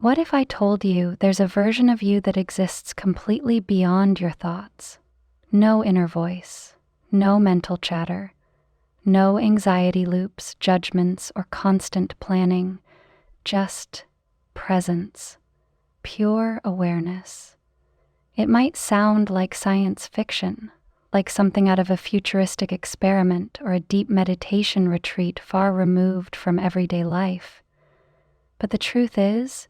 What if I told you there's a version of you that exists completely beyond your thoughts? No inner voice, no mental chatter, no anxiety loops, judgments, or constant planning, just presence, pure awareness. It might sound like science fiction, like something out of a futuristic experiment or a deep meditation retreat far removed from everyday life. But the truth is,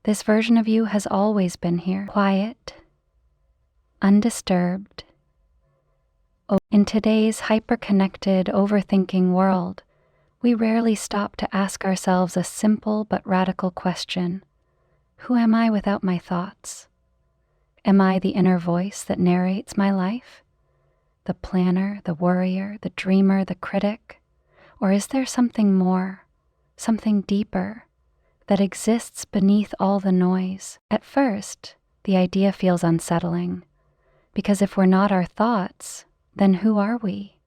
this version of you has always been here, quiet, undisturbed. In today's hyper-connected, overthinking world, we rarely stop to ask ourselves a simple but radical question. Who am I without my thoughts? Am I the inner voice that narrates my life? The planner, the worrier, the dreamer, the critic? Or is there something more, something deeper, that exists beneath all the noise? At first, the idea feels unsettling, because if we're not our thoughts, then who are we?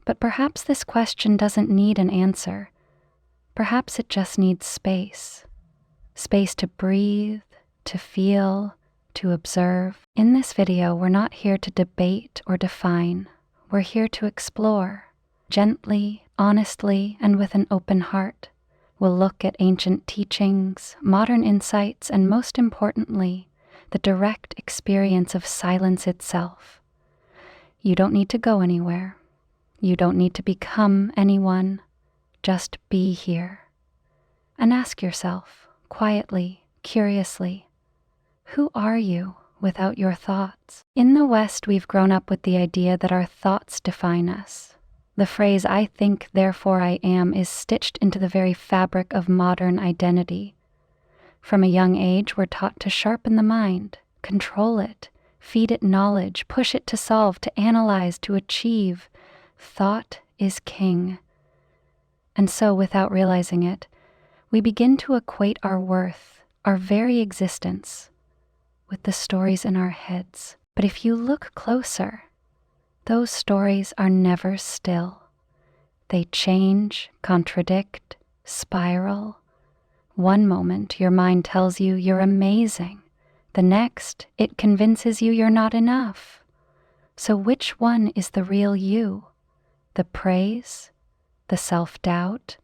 But perhaps this question doesn't need an answer. Perhaps it just needs space. Space to breathe, to feel, to observe. In this video, we're not here to debate or define. We're here to explore, gently, honestly, and with an open heart. We'll look at ancient teachings, modern insights, and most importantly, the direct experience of silence itself. You don't need to go anywhere. You don't need to become anyone. Just be here. And ask yourself, quietly, curiously, who are you without your thoughts? In the West, we've grown up with the idea that our thoughts define us. The phrase, "I think, therefore I am," is stitched into the very fabric of modern identity. From a young age, we're taught to sharpen the mind, control it, feed it knowledge, push it to solve, to analyze, to achieve. Thought is king. And so, without realizing it, we begin to equate our worth, our very existence, with the stories in our heads. But if you look closer, those stories are never still. They change, contradict, spiral. One moment, your mind tells you you're amazing. The next, it convinces you you're not enough. So which one is the real you? The praise? The self-doubt?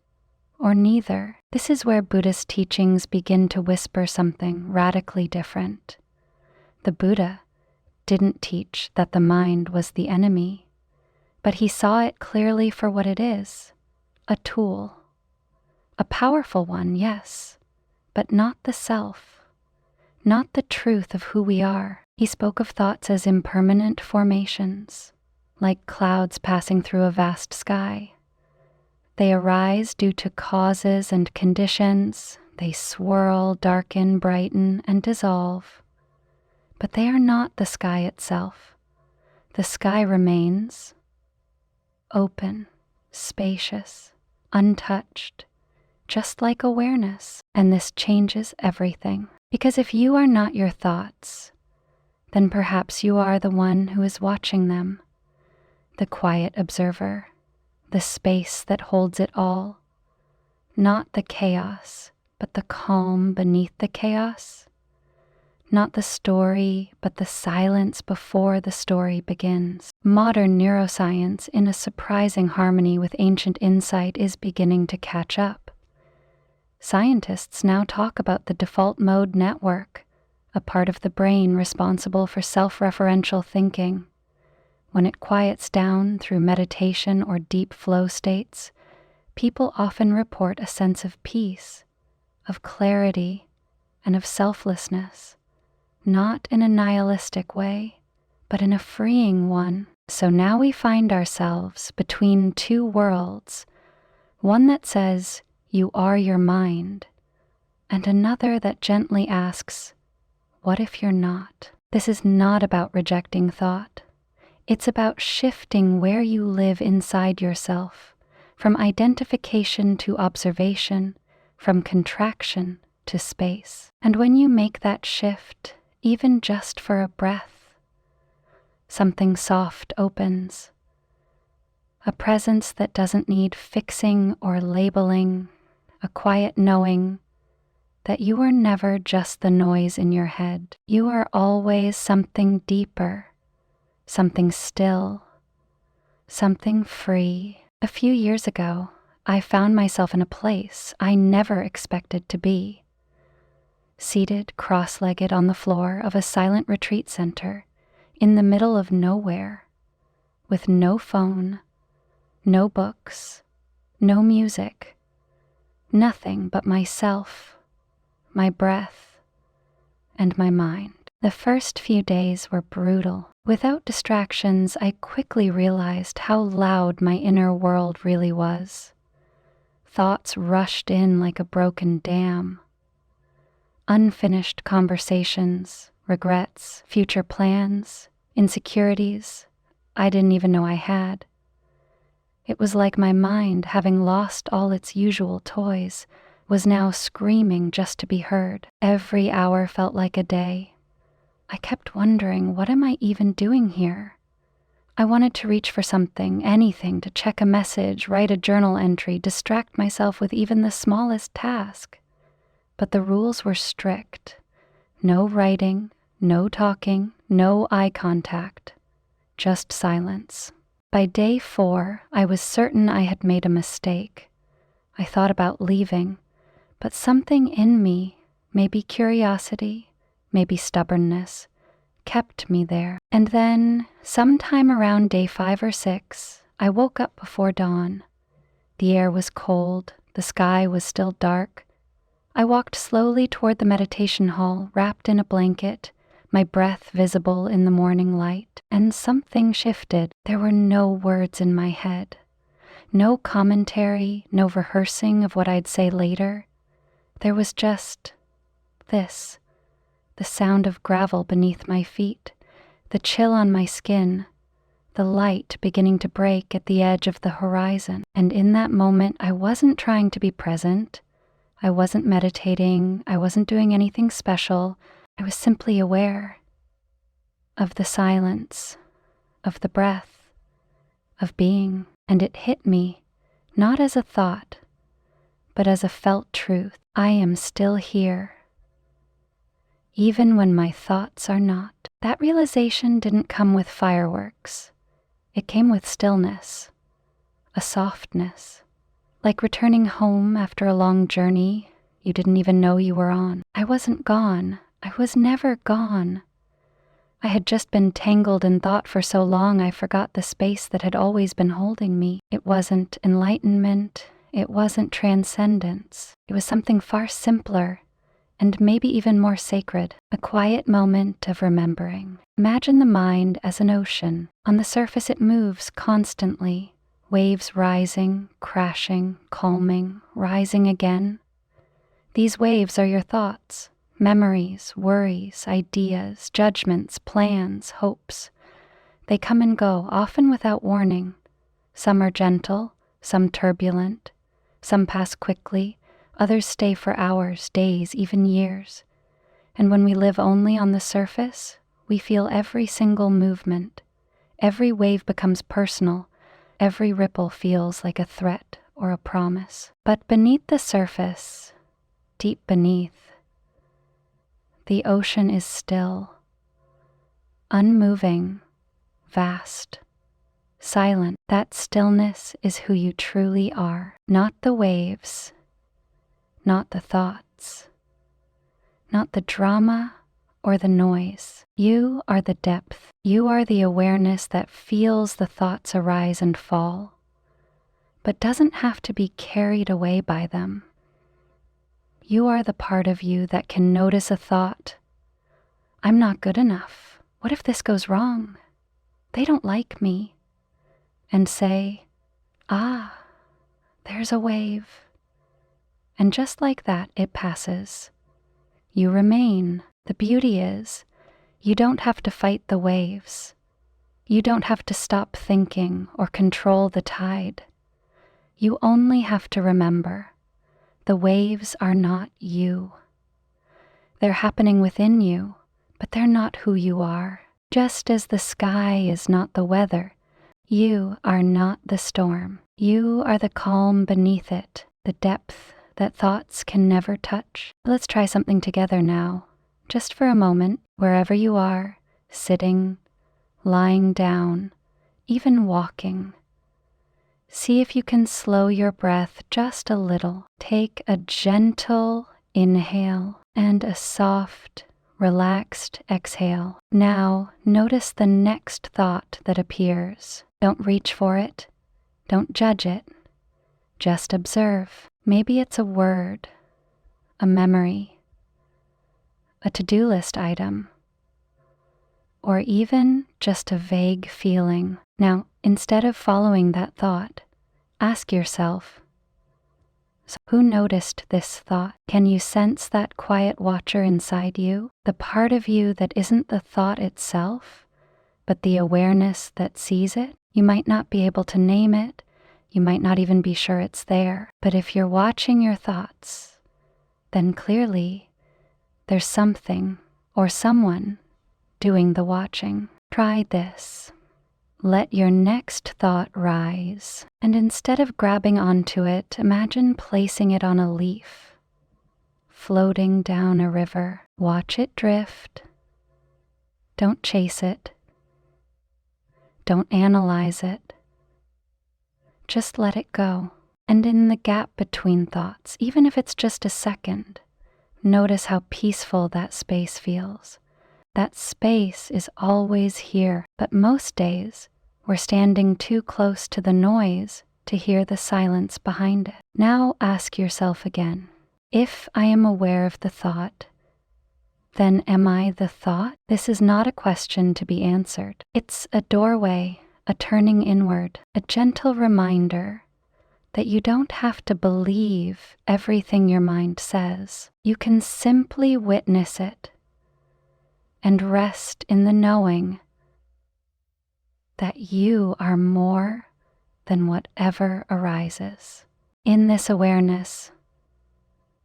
Or neither? This is where Buddhist teachings begin to whisper something radically different. The Buddha didn't teach that the mind was the enemy, but he saw it clearly for what it is, a tool. A powerful one, yes, but not the self, not the truth of who we are. He spoke of thoughts as impermanent formations, like clouds passing through a vast sky. They arise due to causes and conditions. They swirl, darken, brighten, and dissolve. But they are not the sky itself. The sky remains open, spacious, untouched, just like awareness. And this changes everything. Because if you are not your thoughts, then perhaps you are the one who is watching them, the quiet observer, the space that holds it all, not the chaos, but the calm beneath the chaos, not the story, but the silence before the story begins. Modern neuroscience, in a surprising harmony with ancient insight, is beginning to catch up. Scientists now talk about the default mode network, a part of the brain responsible for self-referential thinking. When it quiets down through meditation or deep flow states, people often report a sense of peace, of clarity, and of selflessness, not in a nihilistic way, but in a freeing one. So now we find ourselves between two worlds, one that says, "You are your mind," and another that gently asks, "What if you're not?" This is not about rejecting thought. It's about shifting where you live inside yourself, from identification to observation, from contraction to space. And when you make that shift, even just for a breath, something soft opens, a presence that doesn't need fixing or labeling, a quiet knowing that you are never just the noise in your head. You are always something deeper, something still, something free. A few years ago, I found myself in a place I never expected to be. Seated cross-legged on the floor of a silent retreat center in the middle of nowhere, with no phone, no books, no music, nothing but myself, my breath, and my mind. The first few days were brutal. Without distractions, I quickly realized how loud my inner world really was. Thoughts rushed in like a broken dam. Unfinished conversations, regrets, future plans, insecurities I didn't even know I had. It was like my mind, having lost all its usual toys, was now screaming just to be heard. Every hour felt like a day. I kept wondering, what am I even doing here? I wanted to reach for something, anything, to check a message, write a journal entry, distract myself with even the smallest task. But the rules were strict. No writing, no talking, no eye contact, just silence. By day 4, I was certain I had made a mistake. I thought about leaving, but something in me, maybe curiosity, maybe stubbornness, kept me there. And then, sometime around day 5 or 6, I woke up before dawn. The air was cold, the sky was still dark. I walked slowly toward the meditation hall, wrapped in a blanket, my breath visible in the morning light, and something shifted. There were no words in my head, no commentary, no rehearsing of what I'd say later. There was just this, the sound of gravel beneath my feet, the chill on my skin, the light beginning to break at the edge of the horizon. And in that moment, I wasn't trying to be present. I wasn't meditating. I wasn't doing anything special. I was simply aware of the silence, of the breath, of being. And it hit me, not as a thought, but as a felt truth. I am still here, even when my thoughts are not. That realization didn't come with fireworks. It came with stillness, a softness, like returning home after a long journey you didn't even know you were on. I wasn't gone. I was never gone. I had just been tangled in thought for so long I forgot the space that had always been holding me. It wasn't enlightenment. It wasn't transcendence. It was something far simpler and maybe even more sacred, a quiet moment of remembering. Imagine the mind as an ocean. On the surface it moves constantly, waves rising, crashing, calming, rising again. These waves are your thoughts, memories, worries, ideas, judgments, plans, hopes. They come and go, often without warning. Some are gentle, some turbulent, some pass quickly, others stay for hours, days, even years. And when we live only on the surface, we feel every single movement. Every wave becomes personal. Every ripple feels like a threat or a promise. But beneath the surface, deep beneath, the ocean is still, unmoving, vast, silent. That stillness is who you truly are, not the waves, not the thoughts, not the drama or the noise. You are the depth. You are the awareness that feels the thoughts arise and fall, but doesn't have to be carried away by them. You are the part of you that can notice a thought. I'm not good enough. What if this goes wrong? They don't like me. And say, ah, there's a wave. And just like that, it passes. You remain. The beauty is, you don't have to fight the waves. You don't have to stop thinking or control the tide. You only have to remember, the waves are not you. They're happening within you, but they're not who you are. Just as the sky is not the weather, you are not the storm. You are the calm beneath it, the depth, that thoughts can never touch. Let's try something together now, just for a moment, wherever you are, sitting, lying down, even walking. See if you can slow your breath just a little. Take a gentle inhale and a soft, relaxed exhale. Now, notice the next thought that appears. Don't reach for it. Don't judge it. Just observe. Maybe it's a word, a memory, a to-do list item, or even just a vague feeling. Now, instead of following that thought, ask yourself, so who noticed this thought? Can you sense that quiet watcher inside you? The part of you that isn't the thought itself, but the awareness that sees it? You might not be able to name it. You might not even be sure it's there. But if you're watching your thoughts, then clearly there's something or someone doing the watching. Try this. Let your next thought rise, and instead of grabbing onto it, imagine placing it on a leaf, floating down a river. Watch it drift. Don't chase it. Don't analyze it. Just let it go. And in the gap between thoughts, even if it's just a second, notice how peaceful that space feels. That space is always here, but most days we're standing too close to the noise to hear the silence behind it. Now ask yourself again, if I am aware of the thought, then am I the thought? This is not a question to be answered. It's a doorway, a turning inward, a gentle reminder that you don't have to believe everything your mind says. You can simply witness it and rest in the knowing that you are more than whatever arises. In this awareness,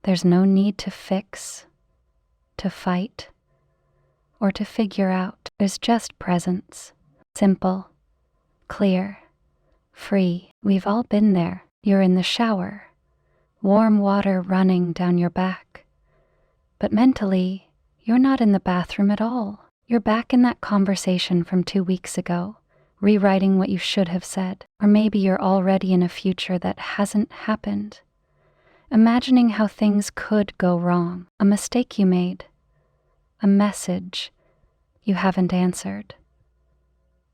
there's no need to fix, to fight, or to figure out. There's just presence. Simple, clear, free. We've all been there. You're in the shower, warm water running down your back. But mentally, you're not in the bathroom at all. You're back in that conversation from 2 weeks ago, rewriting what you should have said. Or maybe you're already in a future that hasn't happened, imagining how things could go wrong, a mistake you made, a message you haven't answered,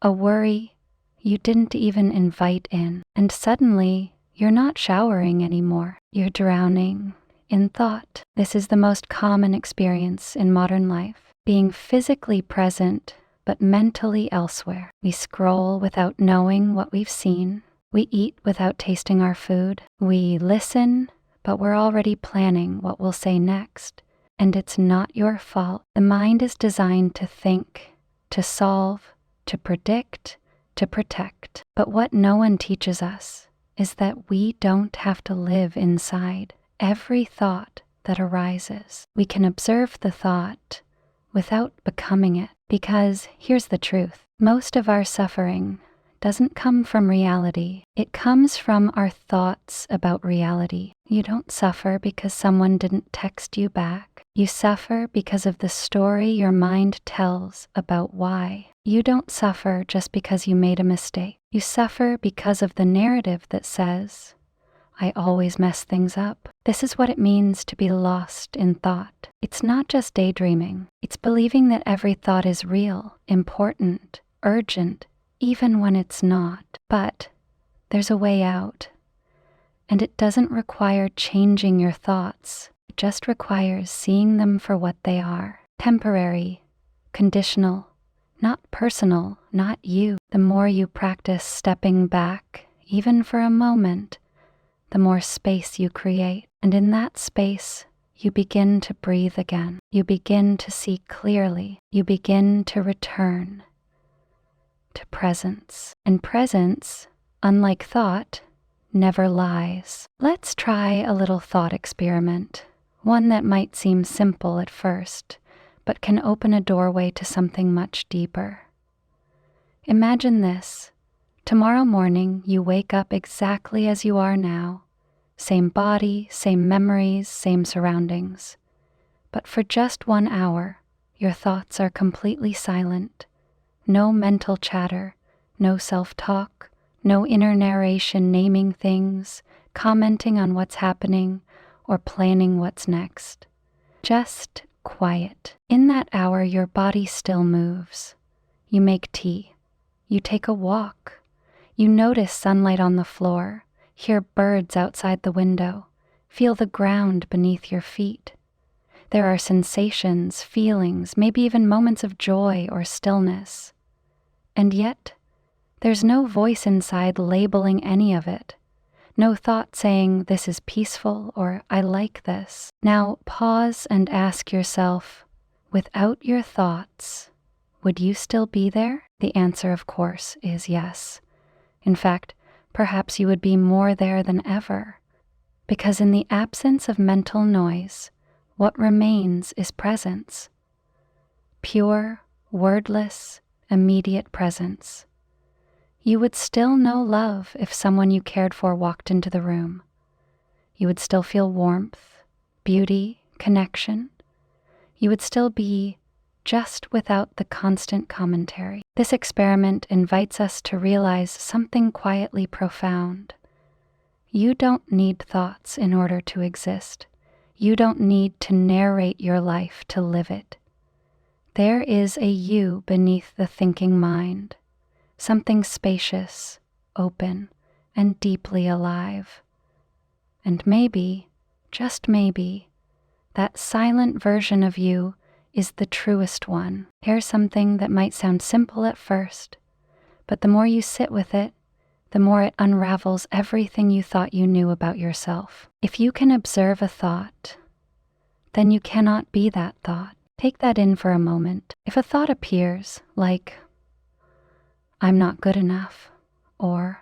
a worry you didn't even invite in. And suddenly, you're not showering anymore. You're drowning in thought. This is the most common experience in modern life, being physically present but mentally elsewhere. We scroll without knowing what we've seen. We eat without tasting our food. We listen, but we're already planning what we'll say next. And it's not your fault. The mind is designed to think, to solve, to predict, to protect. But what no one teaches us is that we don't have to live inside every thought that arises. We can observe the thought without becoming it, because here's the truth. Most of our suffering doesn't come from reality. It comes from our thoughts about reality. You don't suffer because someone didn't text you back. You suffer because of the story your mind tells about why. You don't suffer just because you made a mistake. You suffer because of the narrative that says, I always mess things up. This is what it means to be lost in thought. It's not just daydreaming. It's believing that every thought is real, important, urgent, even when it's not. But there's a way out. And it doesn't require changing your thoughts. It just requires seeing them for what they are. Temporary, conditional, not personal, not you. The more you practice stepping back, even for a moment, the more space you create. And in that space, you begin to breathe again. You begin to see clearly. You begin to return to presence. And presence, unlike thought, never lies. Let's try a little thought experiment, one that might seem simple at first, but can open a doorway to something much deeper. Imagine this. Tomorrow morning, you wake up exactly as you are now, Same body, same memories, same surroundings. But for just 1 hour, your thoughts are completely silent. No mental chatter, no self-talk, no inner narration naming things, commenting on what's happening, or planning what's next. Just quiet. In that hour, your body still moves. You make tea. You take a walk. You notice sunlight on the floor, hear birds outside the window, feel the ground beneath your feet. There are sensations, feelings, maybe even moments of joy or stillness. And yet, there's no voice inside labeling any of it. No thought saying, this is peaceful or I like this. Now pause and ask yourself, without your thoughts, would you still be there? The answer, of course, is yes. In fact, perhaps you would be more there than ever. Because in the absence of mental noise, what remains is presence. Pure, wordless, immediate presence. You would still know love if someone you cared for walked into the room. You would still feel warmth, beauty, connection. You would still be just without the constant commentary. This experiment invites us to realize something quietly profound. You don't need thoughts in order to exist. You don't need to narrate your life to live it. There is a you beneath the thinking mind, something spacious, open, and deeply alive. And maybe, just maybe, that silent version of you is the truest one. Here's something that might sound simple at first, but the more you sit with it, the more it unravels everything you thought you knew about yourself. If you can observe a thought, then you cannot be that thought. Take that in for a moment. If a thought appears, like, I'm not good enough, or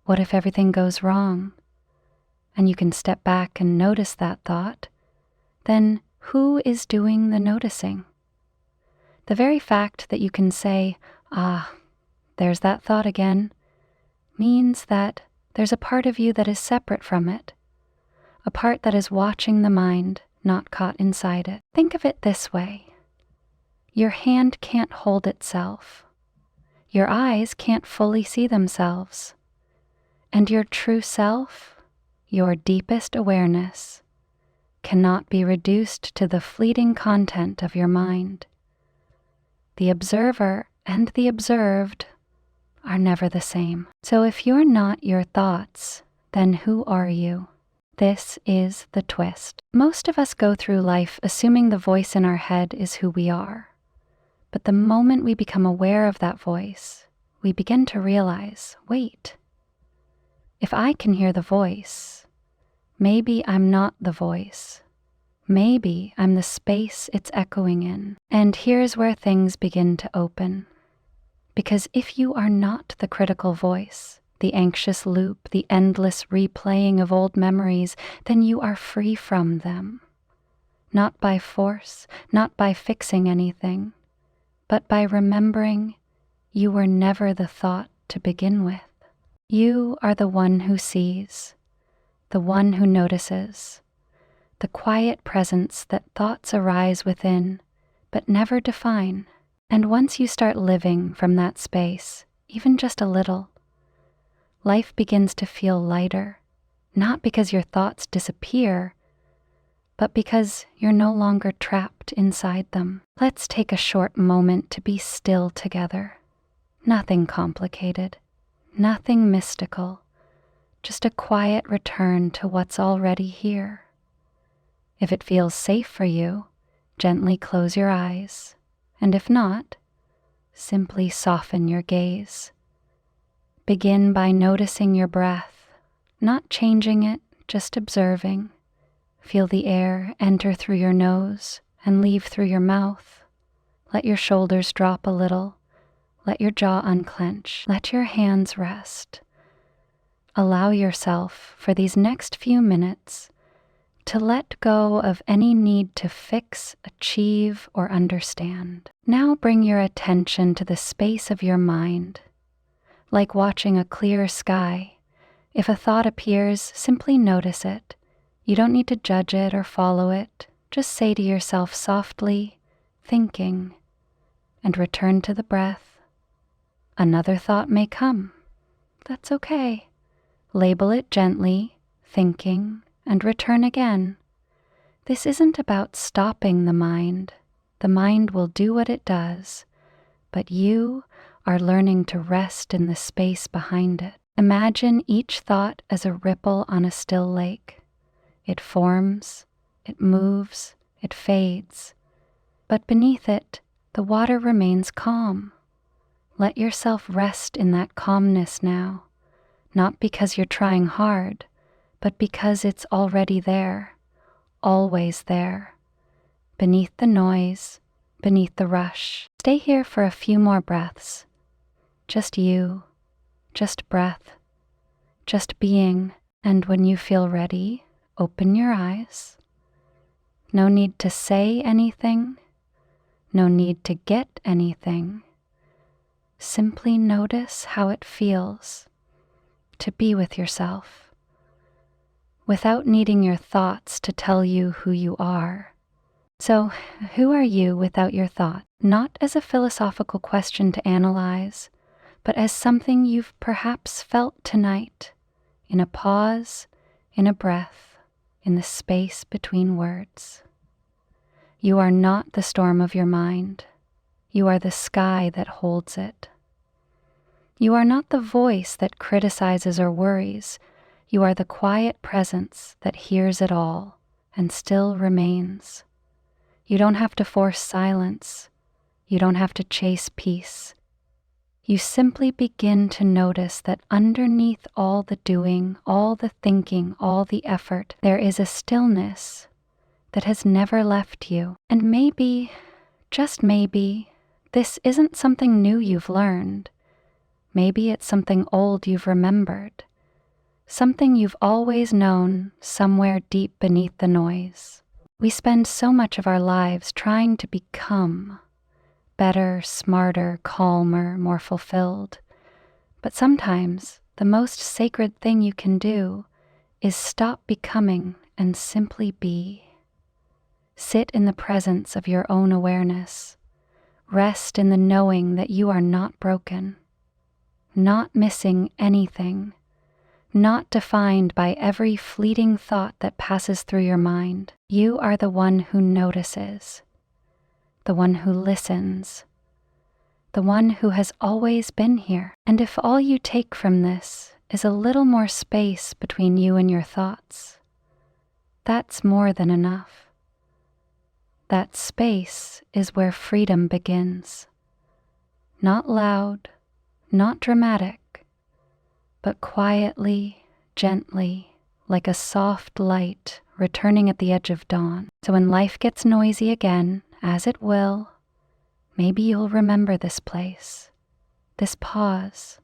what if everything goes wrong, and you can step back and notice that thought, then who is doing the noticing? The very fact that you can say, there's that thought again, means that there's a part of you that is separate from it, a part that is watching the mind, not caught inside it. Think of it this way. Your hand can't hold itself. Your eyes can't fully see themselves. And your true self, your deepest awareness, cannot be reduced to the fleeting content of your mind. The observer and the observed are never the same. So if you're not your thoughts, then who are you? This is the twist. Most of us go through life assuming the voice in our head is who we are. But the moment we become aware of that voice, we begin to realize, wait, if I can hear the voice, maybe I'm not the voice. Maybe I'm the space it's echoing in. And here's where things begin to open. Because if you are not the critical voice, the anxious loop, the endless replaying of old memories, then you are free from them. Not by force, not by fixing anything, but by remembering you were never the thought to begin with. You are the one who sees, the one who notices, the quiet presence that thoughts arise within, but never define. And once you start living from that space, even just a little, life begins to feel lighter, not because your thoughts disappear, but because you're no longer trapped inside them. Let's take a short moment to be still together. Nothing complicated, nothing mystical, just a quiet return to what's already here. If it feels safe for you, gently close your eyes, and if not, simply soften your gaze. Begin by noticing your breath, not changing it, just observing. Feel the air enter through your nose and leave through your mouth. Let your shoulders drop a little. Let your jaw unclench. Let your hands rest. Allow yourself, for these next few minutes, to let go of any need to fix, achieve, or understand. Now bring your attention to the space of your mind. Like watching a clear sky, If a thought appears, simply notice it. You don't need to judge it or follow it. Just say to yourself softly, thinking, and return to the breath. Another thought may come. That's okay. Label it gently, thinking, and return again. This isn't about stopping the mind. The mind will do what it does, but you are learning to rest in the space behind it. Imagine each thought as a ripple on a still lake. It forms, it moves, it fades, but beneath it, the water remains calm. Let yourself rest in that calmness now, not because you're trying hard, but because it's already there, always there, beneath the noise, beneath the rush. Stay here for a few more breaths. Just you, just breath, just being, and when you feel ready, open your eyes. No need to say anything, no need to get anything. Simply notice how it feels to be with yourself, without needing your thoughts to tell you who you are. So, who are you without your thought? Not as a philosophical question to analyze, but as something you've perhaps felt tonight, in a pause, in a breath, in the space between words. You are not the storm of your mind. You are the sky that holds it. You are not the voice that criticizes or worries. You are the quiet presence that hears it all and still remains. You don't have to force silence. You don't have to chase peace. You simply begin to notice that underneath all the doing, all the thinking, all the effort, there is a stillness that has never left you. And maybe, just maybe, this isn't something new you've learned. Maybe it's something old you've remembered, something you've always known somewhere deep beneath the noise. We spend so much of our lives trying to become better, smarter, calmer, more fulfilled. But sometimes the most sacred thing you can do is stop becoming and simply be. Sit in the presence of your own awareness. Rest in the knowing that you are not broken, not missing anything, not defined by every fleeting thought that passes through your mind. You are the one who notices, the one who listens, the one who has always been here. And if all you take from this is a little more space between you and your thoughts, that's more than enough. That space is where freedom begins. Not loud, not dramatic, but quietly, gently, like a soft light returning at the edge of dawn. So when life gets noisy again, as it will, maybe you'll remember this place, this pause,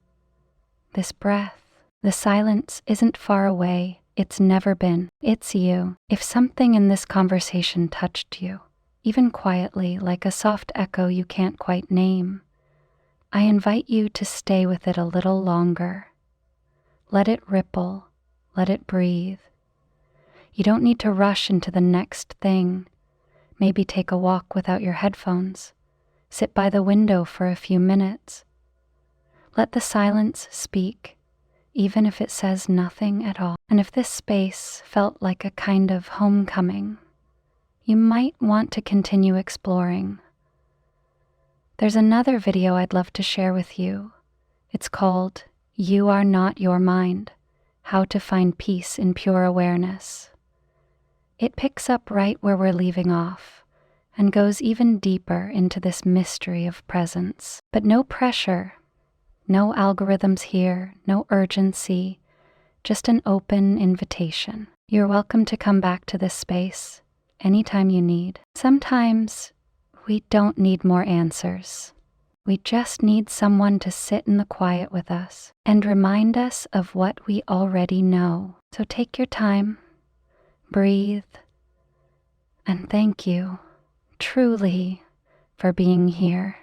this breath. The silence isn't far away. It's never been. It's you. If something in this conversation touched you, even quietly, like a soft echo you can't quite name, I invite you to stay with it a little longer. Let it ripple. Let it breathe. You don't need to rush into the next thing. Maybe take a walk without your headphones. Sit by the window for a few minutes. Let the silence speak, even if it says nothing at all. And if this space felt like a kind of homecoming, you might want to continue exploring. There's another video I'd love to share with you. It's called You Are Not Your Mind: How to Find Peace in Pure Awareness. It picks up right where we're leaving off and goes even deeper into this mystery of presence. But no pressure, no algorithms here, no urgency, just an open invitation. You're welcome to come back to this space anytime you need. Sometimes we don't need more answers. We just need someone to sit in the quiet with us and remind us of what we already know. So take your time, breathe, and thank you, truly, for being here.